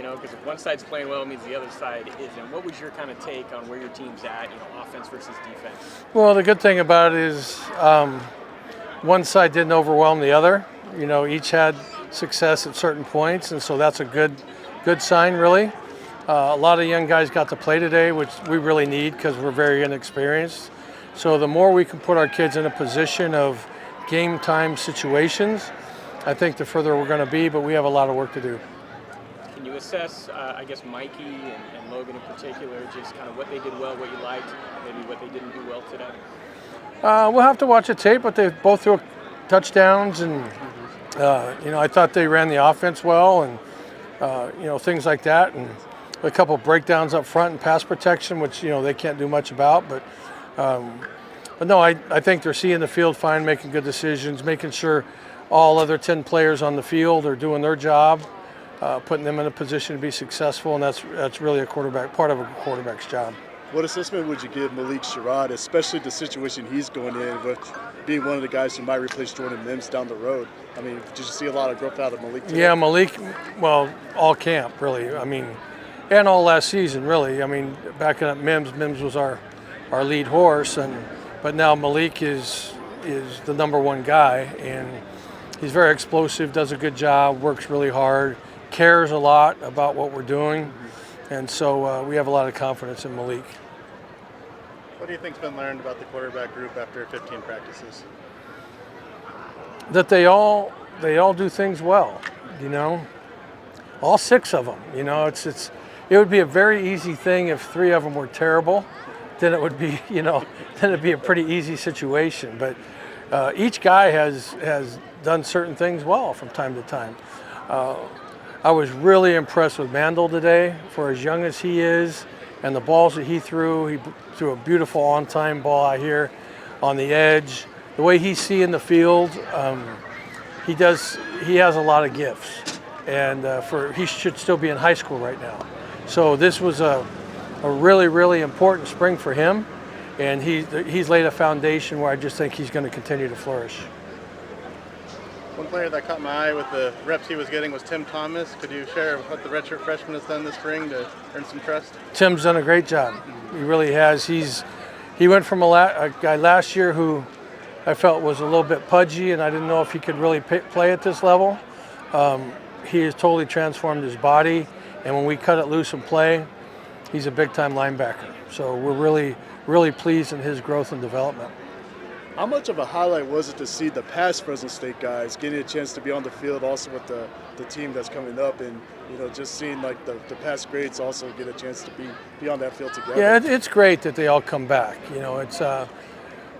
because if one side's playing well, it means the other side isn't. What was your kind of take on where your team's at, offense versus defense? Well, the good thing about it is one side didn't overwhelm the other. Each had success at certain points, and so that's a good sign, really. A lot of young guys got to play today, which we really need because we're very inexperienced. So the more we can put our kids in a position of game time situations, I think the further we're going to be, but we have a lot of work to do. Can you assess, Mikey and Logan in particular, just kind of what they did well, what you liked, maybe what they didn't do well today? We'll have to watch the tape, but they both threw touchdowns, and I thought they ran the offense well, and things like that, and a couple of breakdowns up front and pass protection, which they can't do much about. But no, I think they're seeing the field fine, making good decisions, making sure all other 10 players on the field are doing their job, putting them in a position to be successful, and that's really part of a quarterback's job. What assessment would you give Malik Sherrod, especially the situation he's going in with being one of the guys who might replace Jordan Mims down the road? I mean, did you see a lot of growth out of Malik today? Yeah, Malik, well, all camp, really. And all last season, really. Backing up Mims was our lead horse, but now Malik is the number one guy, and he's very explosive, does a good job, works really hard, cares a lot about what we're doing. And so we have a lot of confidence in Malik. What do you think's been learned about the quarterback group after 15 practices? That they all do things well, all 6 of them. It would be a very easy thing if 3 of them were terrible. Then it would be, then it'd be a pretty easy situation. But each guy has done certain things well from time to time. I was really impressed with Mandel today for as young as he is and the balls that he threw. He threw a beautiful on-time ball out here on the edge. The way he's seeing the field, he has a lot of gifts. And he should still be in high school right now. So this was a really, really important spring for him. And he's laid a foundation where I just think he's going to continue to flourish. One player that caught my eye with the reps he was getting was Tim Thomas. Could you share what the redshirt freshman has done this spring to earn some trust? Tim's done a great job. He really has. He went from a guy last year who I felt was a little bit pudgy, and I didn't know if he could really play at this level. He has totally transformed his body, and when we cut it loose and play, he's a big-time linebacker. So we're really, really pleased in his growth and development. How much of a highlight was it to see the past Fresno State guys getting a chance to be on the field also with the team that's coming up, and just seeing like the past grades also get a chance to be on that field together? Yeah, it's great that they all come back.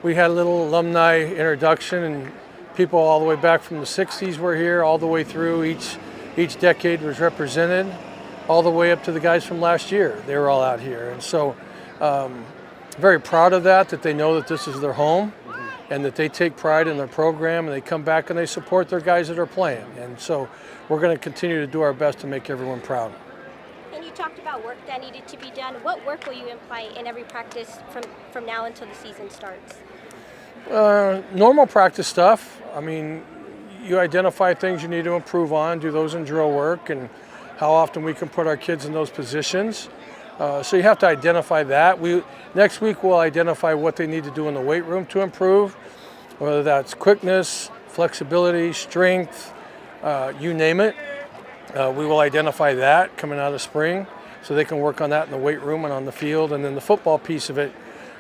We had a little alumni introduction, and people all the way back from the 60s were here, all the way through. Each decade was represented, all the way up to the guys from last year. They were all out here, and so very proud of that they know that this is their home. And that they take pride in their program, and they come back and they support their guys that are playing. And so we're going to continue to do our best to make everyone proud. And you talked about work that needed to be done. What work will you imply in every practice from now until the season starts? Normal practice stuff. You identify things you need to improve on, do those in drill work, and how often we can put our kids in those positions. So you have to identify that. Next week we'll identify what they need to do in the weight room to improve, whether that's quickness, flexibility, strength, you name it. We will identify that coming out of spring, so they can work on that in the weight room and on the field. And then the football piece of it,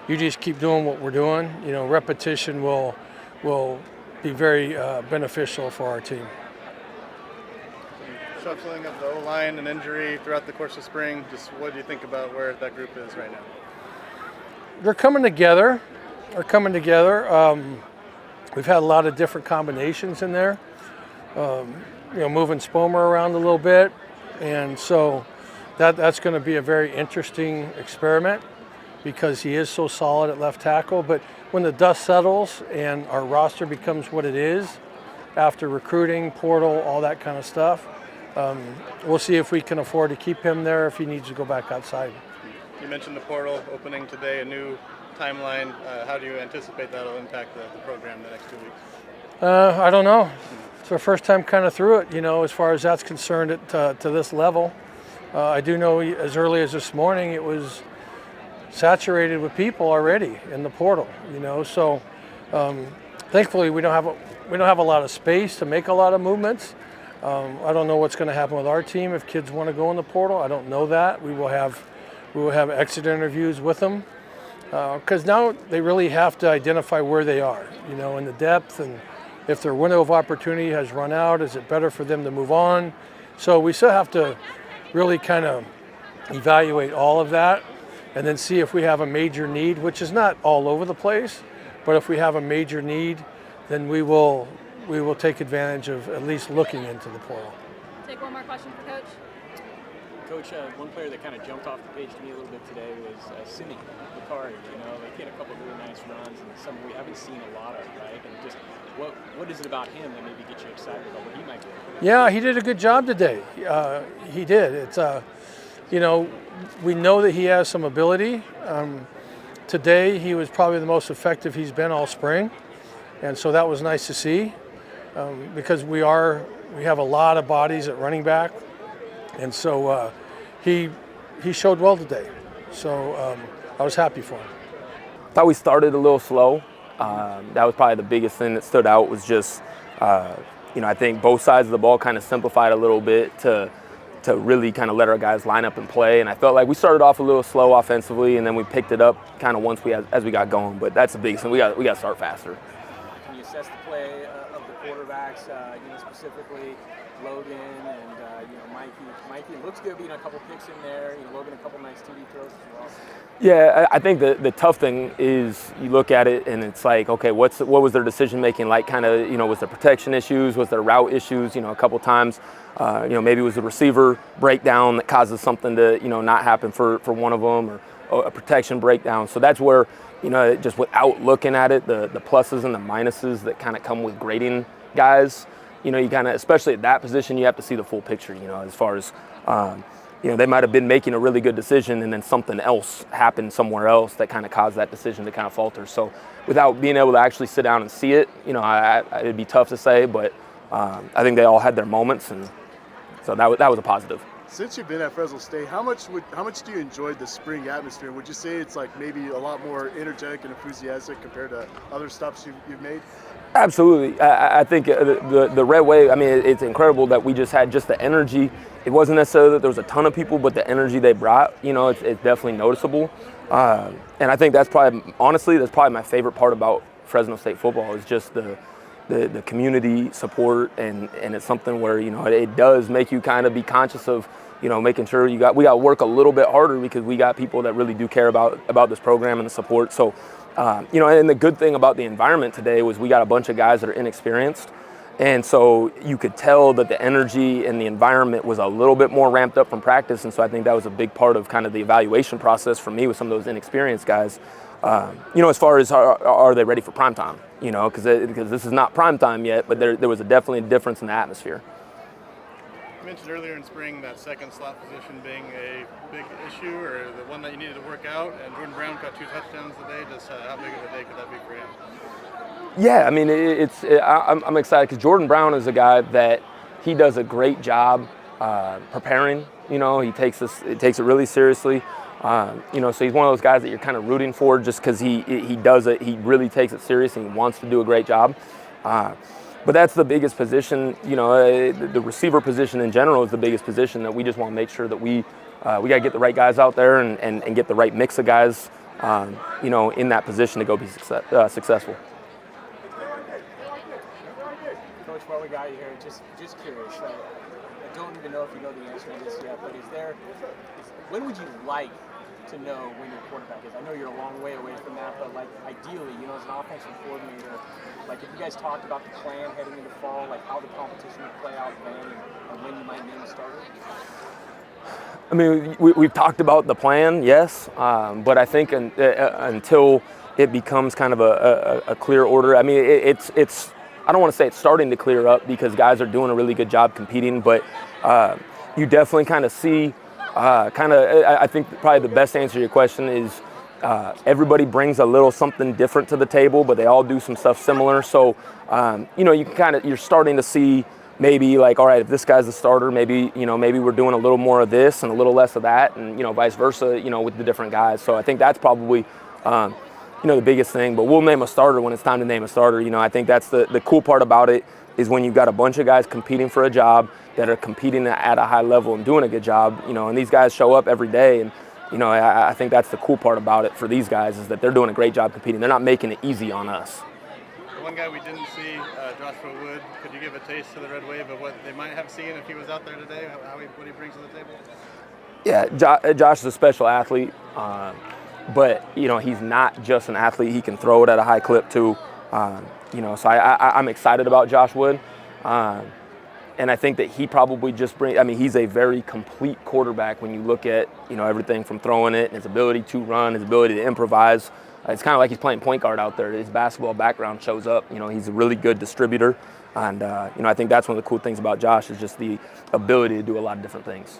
you just keep doing what we're doing. Repetition will be very beneficial for our team. Shuffling of the O-line and injury throughout the course of spring, just what do you think about where that group is right now? They're coming together. We've had a lot of different combinations in there. Moving Spomer around a little bit, and so that's going to be a very interesting experiment because he is so solid at left tackle. But when the dust settles and our roster becomes what it is after recruiting, portal, all that kind of stuff, we'll see if we can afford to keep him there if he needs to go back outside. You mentioned the portal opening today, a new timeline. How do you anticipate that will impact the program the next 2 weeks? I don't know. It's our first time kind of through it, as far as that's concerned to this level. I do know as early as this morning it was saturated with people already in the portal. So thankfully we don't have a lot of space to make a lot of movements. I don't know what's going to happen with our team if kids want to go in the portal. I don't know that. We will have exit interviews with them because now they really have to identify where they are, in the depth, and if their window of opportunity has run out, is it better for them to move on? So we still have to really kind of evaluate all of that and then see if we have a major need, which is not all over the place, but if we have a major need, then we will take advantage of at least looking into the portal. Take one more question for Coach. Coach, one player that kind of jumped off the page to me a little bit today was Simi Bakari. He had a couple of really nice runs and some we haven't seen a lot of, right? And just what is it about him that maybe gets you excited about what he might do? Yeah, he did a good job today. He did. It's we know that he has some ability. Today he was probably the most effective he's been all spring, and so that was nice to see because we have a lot of bodies at running back, and so he showed well today. So I was happy for him. Thought we started a little slow. That was probably the biggest thing that stood out was just, I think both sides of the ball kind of simplified a little bit to really kind of let our guys line up and play. And I felt like we started off a little slow offensively, and then we picked it up kind of once as we got going. But that's the biggest thing. We got to start faster. Can you assess the play of the quarterbacks, specifically Logan and Mikey looks good being a couple picks in there. Logan a couple nice TD throws as well. Yeah, I think the tough thing is you look at it and it's like, okay, what was their decision making like? Kind of, was there protection issues? Was there route issues? A couple times, maybe it was a receiver breakdown that causes something to not happen for one of them, or a protection breakdown. So that's where just without looking at it, the pluses and the minuses that kind of come with grading guys. You kind of, especially at that position, you have to see the full picture. As far as they might have been making a really good decision and then something else happened somewhere else that kind of caused that decision to kind of falter. So without being able to actually sit down and see it, it'd be tough to say, but I think they all had their moments, and so that was a positive. Since you've been at Fresno State, how much do you enjoy the spring atmosphere? Would you say it's like maybe a lot more energetic and enthusiastic compared to other stops you've made? Absolutely. I think the Red Wave, it's incredible that we just had just the energy. It wasn't necessarily that there was a ton of people, but the energy they brought, it's definitely noticeable. And I think that's probably my favorite part about Fresno State football is just the community support, and it's something where, it does make you kind of be conscious of, making sure we got to work a little bit harder because we got people that really do care about this program and the support. So, and the good thing about the environment today was we got a bunch of guys that are inexperienced. And so you could tell that the energy and the environment was a little bit more ramped up from practice. And so I think that was a big part of kind of the evaluation process for me with some of those inexperienced guys. As far as are they ready for prime time? Because this is not prime time yet, but there was definitely a difference in the atmosphere. You mentioned earlier in spring that second slot position being a big issue, or the one that you needed to work out, and Jordan Brown got 2 touchdowns today. Just how big of a day could that be for him? Yeah, I'm excited because Jordan Brown is a guy that he does a great job preparing. He takes it really seriously. So he's one of those guys that you're kind of rooting for just because he does it. He really takes it serious and he wants to do a great job. But that's the biggest position. The receiver position in general is the biggest position that we just want to make sure that we got to get the right guys out there and get the right mix of guys, in that position to go be successful. Coach, while we got you here, just curious. I don't even know if you know the answer to this yet, but when would you like to know when your quarterback is? I know you're a long way away from that, but ideally, as an offensive coordinator, if you guys talked about the plan heading into fall, how the competition would play out then, and when you might name a starter? We've talked about the plan, yes, but I think until it becomes kind of a clear order, it's I don't want to say it's starting to clear up because guys are doing a really good job competing, but you definitely kind of see I think probably the best answer to your question is everybody brings a little something different to the table, but they all do some stuff similar. So, you're starting to see maybe like, all right, if this guy's the starter, maybe, maybe we're doing a little more of this and a little less of that, and, vice versa, with the different guys. So I think that's probably, the biggest thing. But we'll name a starter when it's time to name a starter. I think that's the cool part about it is when you've got a bunch of guys competing for a job that are competing at a high level and doing a good job, and these guys show up every day. And, I think that's the cool part about it for these guys is that they're doing a great job competing. They're not making it easy on us. One guy we didn't see, Joshua Wood, could you give a taste to the Red Wave of what they might have seen if he was out there today, what he brings to the table? Yeah, Josh is a special athlete, but, he's not just an athlete. He can throw it at a high clip, too. So I'm excited about Josh Wood. And I think that he probably just brings, he's a very complete quarterback when you look at, everything from throwing it, and his ability to run, his ability to improvise. It's kind of like he's playing point guard out there. His basketball background shows up. He's a really good distributor. And, I think that's one of the cool things about Josh is just the ability to do a lot of different things.